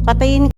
Patayin.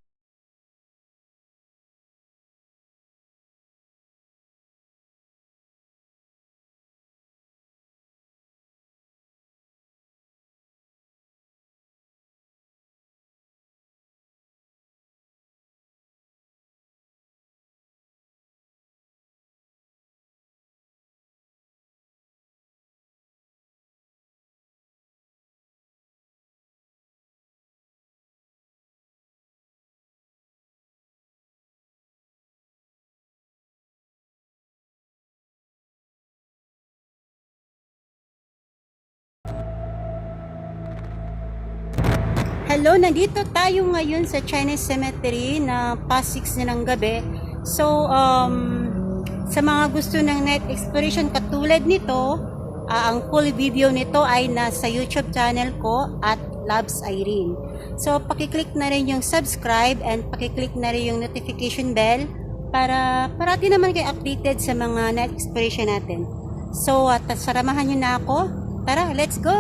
Hello, nandito tayo ngayon sa Chinese Cemetery na past 6 na ng gabi. So, sa mga gusto ng night exploration katulad nito, ang full video nito ay nasa YouTube channel ko at Loves Irene. So, pakiclick na rin yung subscribe and pakiclick na rin yung notification bell para parati naman kayo updated sa mga night exploration natin. So, saramahan nyo na ako. Tara, let's go!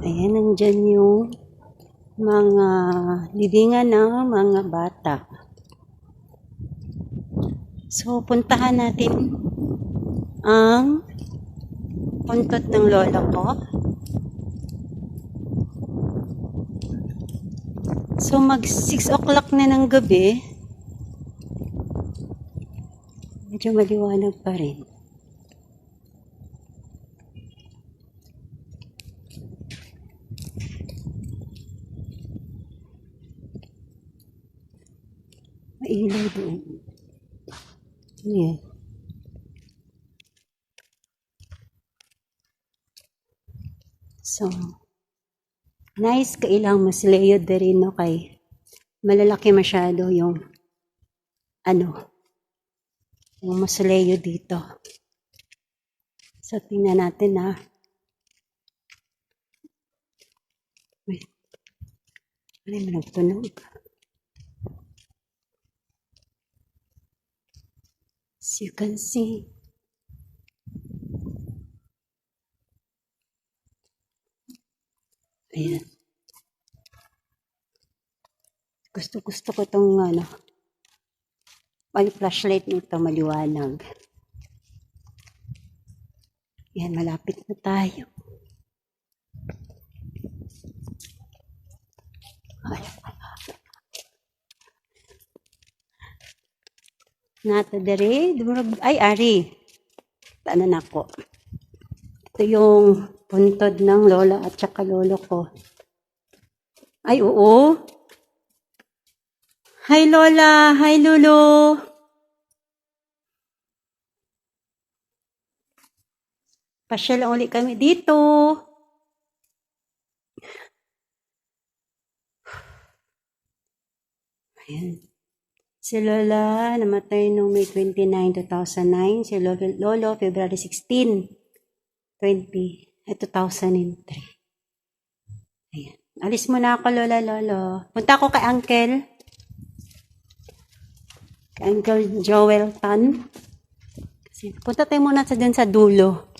Ayan, nandyan yung mga libingan ng mga bata. So, puntahan natin ang puntot ng lola ko. So, mag 6 o'clock na ng gabi. Medyo maliwanag pa rin. Mailaw doon. Ayan. So, nice kailang mas layout na rin, no, kay malalaki masyado yung yung mas layout dito. So, tingnan natin ha. Wait. Ano yung nagtunog? As you can see, ayan. Gusto ko itong may flashlight nito maliwanag. Ayan, malapit na tayo. Nata dere, ay ari. Taanan ako. Ito yung puntod ng lola at saka lolo ko. Ay, oo. Hi lola, hi lolo. Pasyal ulit kami dito. Ayan. Si Lola namatay noong May 29, 2009. Si Lolo, February 16, 2003. Ayan. Alis muna ako, Lola, Lolo. Punta ako kay Uncle. Kay Uncle Joel Tan. Kasi, punta tayo muna dun sa dulo.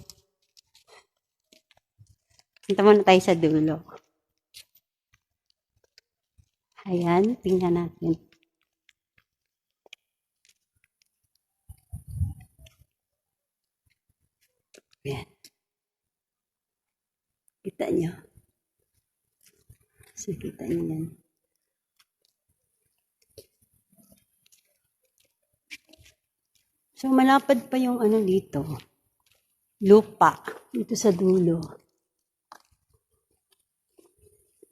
Punta muna tayo sa dulo. Ayan, tingnan natin. Ayan. Kita nyo. So, kita nyo yan. So, malapad pa yung dito. Lupa. Dito sa dulo.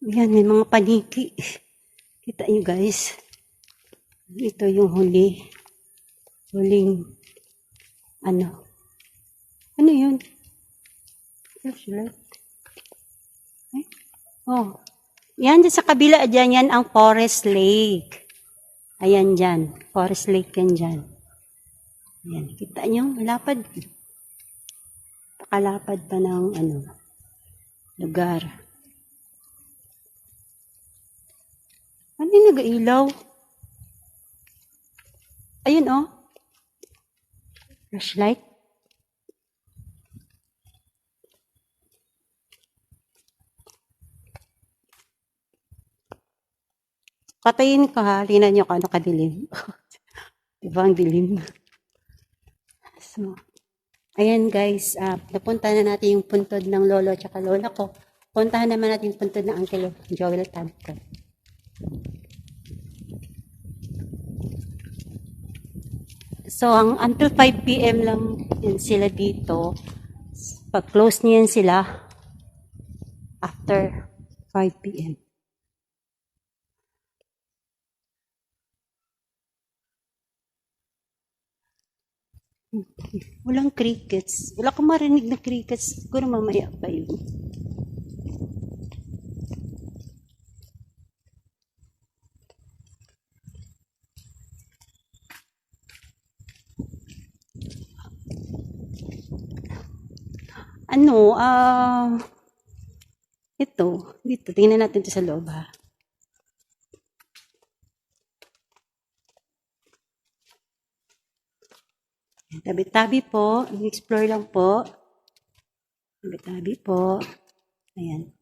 Ayan, may mga paniki. Kita nyo guys. Ito yung huling ano yun? Flashlight. Ay? Oh. Yan, dyan sa kabila, dyan yan ang Forest Lake. Ayan dyan. Forest Lake yan dyan. Ayan, kita nyo, malapad. Pakalapad pa ng lugar. Ano yung nag-ilaw? Ayun oh. Flashlight. Patayin ko ha. Tingnan nyo kung ano kadilim. Diba ang dilim? So, ayan guys. Napunta na natin yung puntod ng lolo at lola ko. Puntahan naman natin yung puntod ng Uncle Joel Tanto. So, until 5 p.m. lang yun sila dito. Pag close niyan sila, after 5 p.m. Walang crickets. Wala akong marinig na crickets. Siguro mamaya pa yun. Ano, ito, dito, tingnan natin ito sa loob ha. Tabi-tabi po, explore lang po. Tabi-tabi po. Ayan.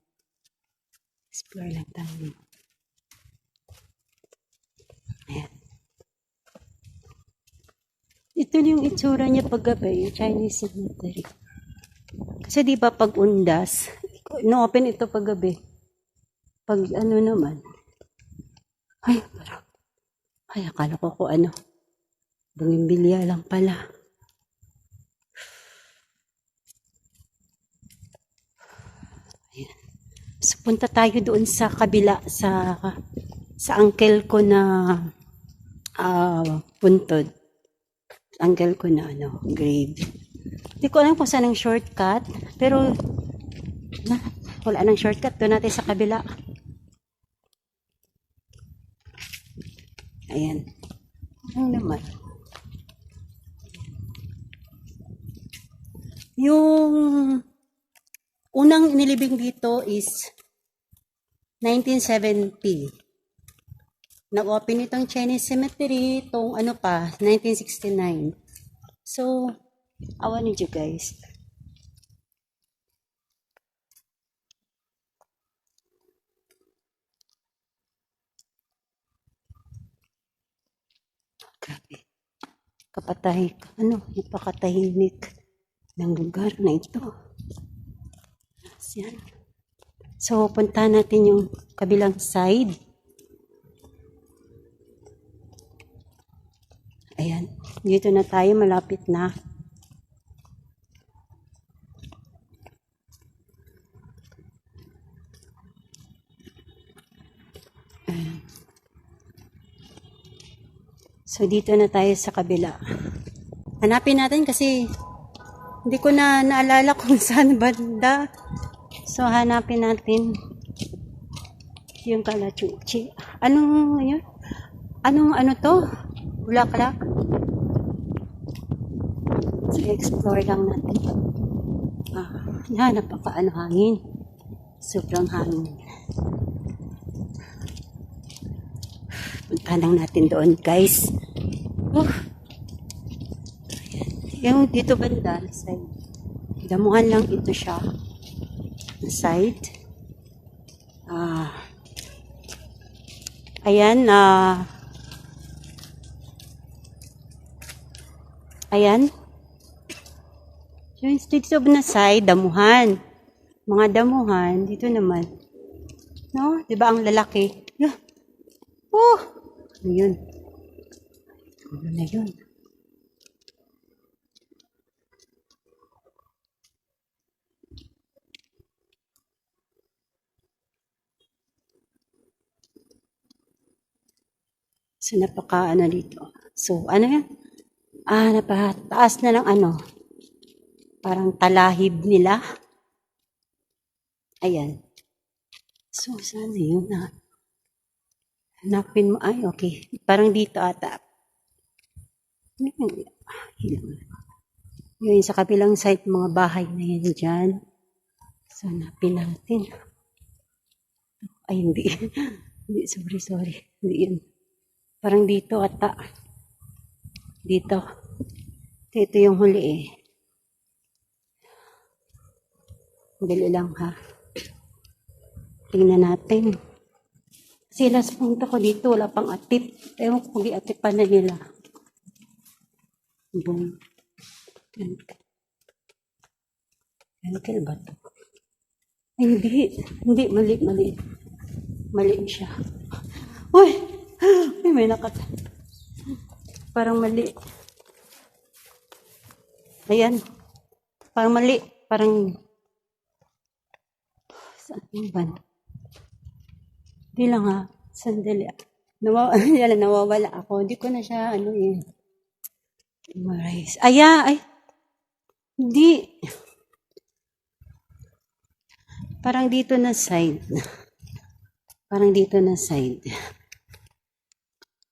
Explore lang tayo. Ayan. Ito yung itsura niya paggabi, yung Chinese cemetery. Kasi di ba pag undas, no-open ito paggabi. Pag ano naman, ay, parang, ay, akala ko kung ano, bumimbilya lang pala. Ayan. So, punta tayo doon sa kabila, sa uncle ko na puntod. Uncle ko na ano, grave. Hindi ko alam kung saan ang shortcut, pero wala nang shortcut. Doon natin sa kabila. Ayan. Ano naman? Yung unang inilibing dito is 1970. Nag-open itong Chinese cemetery, itong ano pa, 1969. So, awan niyo guys. Grabe. Napakatahimik ng lugar na ito. Yan. So, punta natin yung kabilang side. Ayan. Dito na tayo, malapit na. Ayan. So, dito na tayo sa kabila. Hanapin natin kasi hindi ko na naalala kung saan banda. So, hanapin natin yung Kalachuchi. Anong yun? Anong ano to? Bulaklak? So, explore lang natin. Napaka hangin. Sobrang hangin. Punta lang natin doon, guys. Yung dito banda, side. Damuhan lang ito siya. Side. Ayan, ayan. Yung dito na side, damuhan. Mga damuhan, dito naman. No? Diba ang lalaki? Yeah. Oh! Ano yun? Ano na yun? So, napaka ano dito. So, ano yan? Napataas na ng ano. Parang talahib nila. Ayan. So, saan yun na? Hanapin mo. Ay, okay. Parang dito ata. Yun, sa kabilang side, mga bahay na yan dyan. So, hanapin natin. Ay, hindi. Hindi, sorry. Hindi yun. Parang dito ata. Dito. Ito yung huli eh. Dali lang ha. Tingnan natin. Kasi last punta ko dito, wala pang atip. Ewan ko kung i-atipan na nila. Boom. Uncle ba to? Ay, hindi, mali. Mali siya. Uy! Uy, may parang mali. Ayan. Parang mali. Parang, saan yung ban? Hindi lang ha. Sandali. Nawawala ako. Hindi ko na siya, memorize. Ay, hindi. Parang dito na side.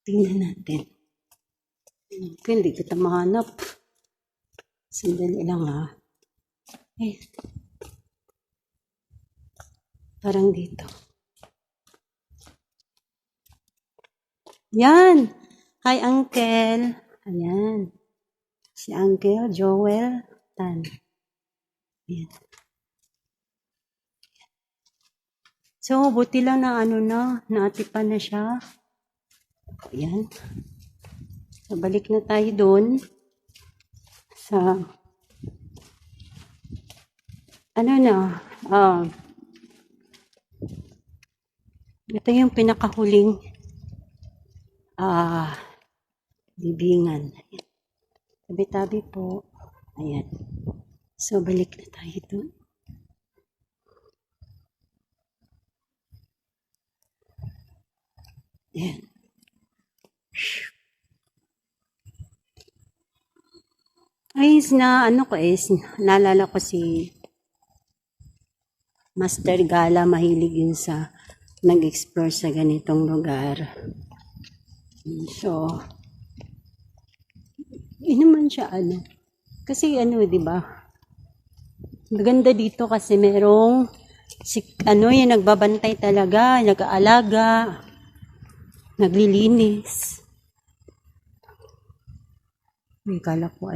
Tingnan natin. Hindi kita mahanap. Sandali lang ha. Eh. Parang dito. Yan. Hi, Uncle. Ayan. Si Uncle Joel Tan. Ayan. So, buti lang na naatipan na siya. Ayan. So, balik na tayo doon sa ito yung pinakahuling libingan. Ayan. Tabi-tabi po. Ayan. So, balik na tayo doon. Ayan. Ay, naalala ko si Master Gala, mahilig yun sa nag-explore sa ganitong lugar. So, naman siya kasi di ba? Maganda dito kasi merong yung nagbabantay talaga, nag-aalaga, naglilinis. May kala ko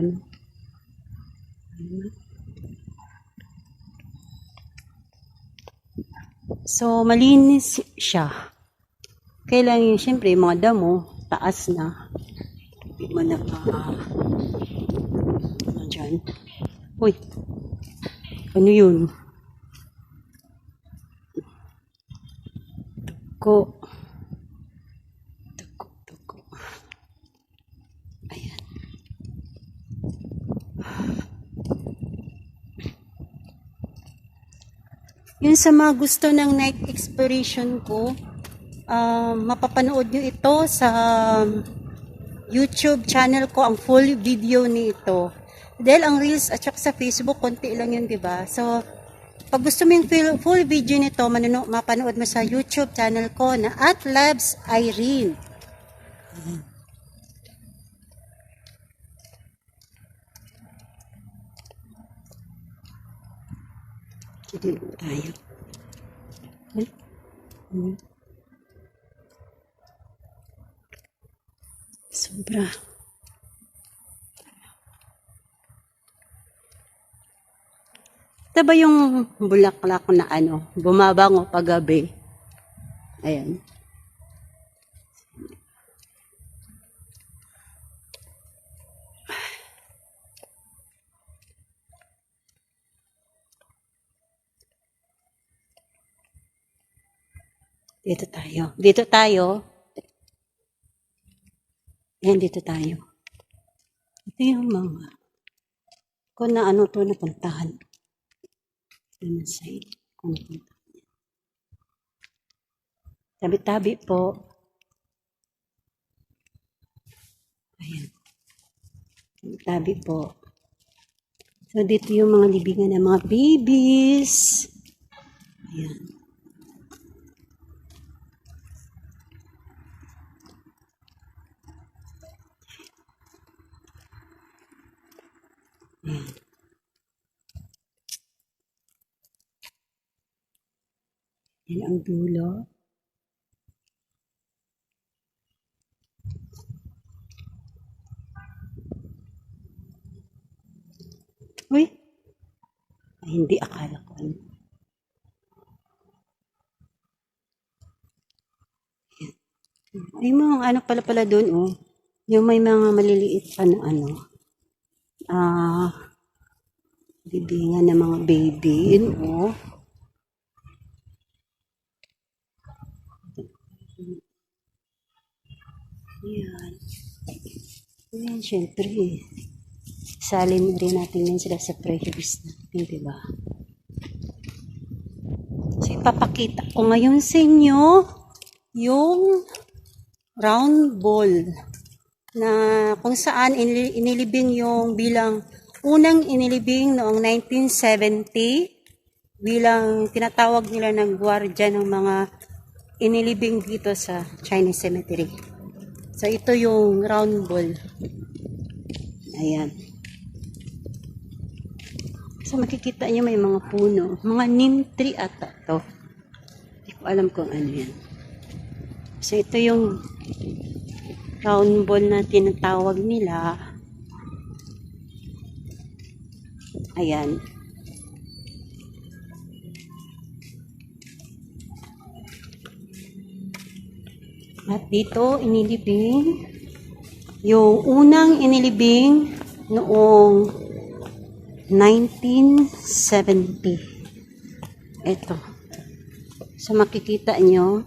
So, malinis siya. Kailangan siyempre, mga damo, taas na. Hindi mo na dyan. Uy, ano yun? Tuko. Ayan. Yun sa mga gusto ng night exploration ko, mapapanood nyo ito sa YouTube channel ko, ang full video nito. Dahil ang Reels at sa Facebook, konti lang yun, diba? So, pag gusto mo yung full video nito, mapanood mo sa YouTube channel ko na @Labs Irene. Dito tayo. Sobra. Ito ba yung bulaklak na bumabango paggabi? Ayan. Dito tayo. Ayan, dito tayo. Ito yung mga kung na to napuntahan. Ito side. Tabi-tabi po. Ayan. Tabi po. So, dito yung mga libingan ng mga babies. Ayan. Ayan. Yan ang dulo. Uy! Ay, hindi, akala ko Ay, mga ano pala doon, oh. Yung may mga maliliit pa na ano. Bibingan ng mga baby. Yun, oh. Ayan. Ayan, syempre. Salin rin natin yan sila sa previous natin, diba? So, ipapakita ko ngayon sa inyo yung round ball na kung saan inilibing yung bilang unang inilibing noong 1970 bilang tinatawag nila ng gwardya ng mga inilibing dito sa Chinese Cemetery. So, ito yung round ball. Ayan. So, makikita nyo may mga puno. Mga neem tree ata to. Hindi ko alam kung ano yan. So, ito yung round ball na tinatawag nila. Ayan. At dito, inilibing yung unang inilibing noong 1970. Ito. So, makikita nyo,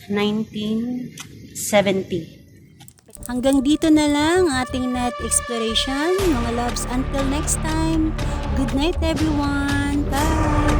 1970. Hanggang dito na lang ating net exploration, mga loves. Until next time, good night everyone. Bye!